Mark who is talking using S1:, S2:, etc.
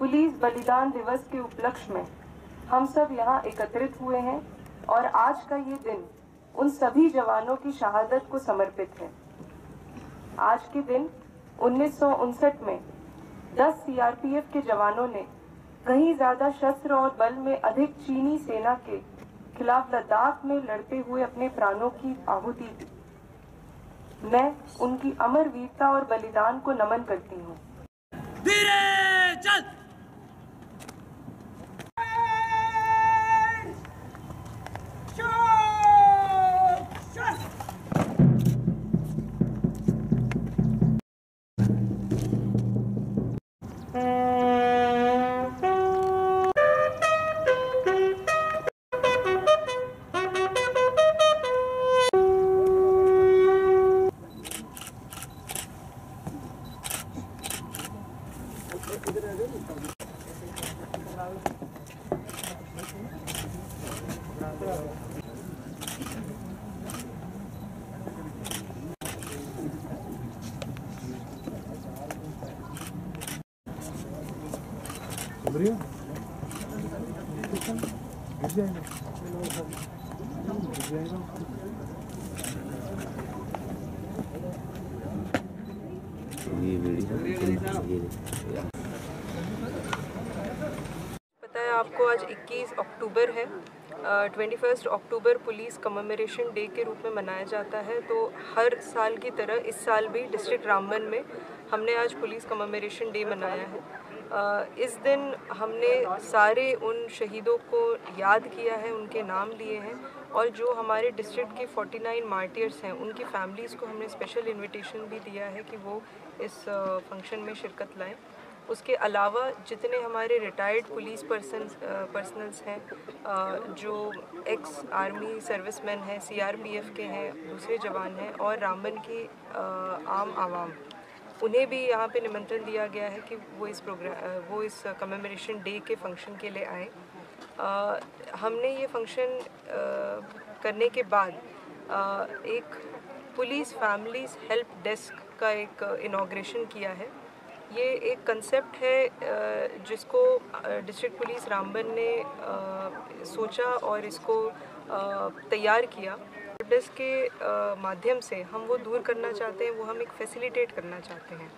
S1: Police बलिदान दिवस के उपलक्ष्य में हम सब यहाँ एकत्रित हुए हैं और आज का ये दिन उन सभी जवानों की शहादत को समर्पित है। आज के दिन 1959 में 10 सीआरपीएफ के जवानों ने कहीं ज्यादा शस्त्र और बल में अधिक चीनी सेना के खिलाफ लद्दाख में लड़ते हुए अपने प्राणों की आहुति दी। मैं उनकी अमर वीरता और बलिदान को नमन करती हूँ।
S2: धीरे चल।
S1: पता है आपको आज 21 अक्टूबर है। 21 अक्टूबर पुलिस कमेमोरेशन डे के रूप में मनाया जाता है। तो हर साल की तरह इस साल भी डिस्ट्रिक्ट रामबन में हमने आज पुलिस कमेमोरेशन डे मनाया है। इस दिन हमने सारे उन शहीदों को याद किया है, उनके नाम लिए हैं और जो हमारे डिस्ट्रिक्ट के 49 मार्टियर्स हैं उनकी फैमिलीज़ को हमने स्पेशल इनविटेशन भी दिया है कि वो इस फंक्शन में शिरकत लाएं। उसके अलावा जितने हमारे रिटायर्ड पुलिस पर्सनल्स हैं, जो एक्स आर्मी सर्विसमैन हैं, सीआरपीएफ के हैं, दूसरे जवान हैं और रामबन की आम आवाम, उन्हें भी यहाँ पे निमंत्रण दिया गया है कि वो इस कमेमोरेशन डे के फंक्शन के लिए आए। हमने ये फंक्शन करने के बाद एक पुलिस फैमिलीज़ हेल्प डेस्क का एक इनॉग्रेशन किया है। ये एक कंसेप्ट है जिसको डिस्ट्रिक्ट पुलिस रामबन ने सोचा और इसको तैयार किया। डेस्क के माध्यम से हम वो दूर करना चाहते हैं, वो हम एक फैसिलिटेट करना चाहते हैं।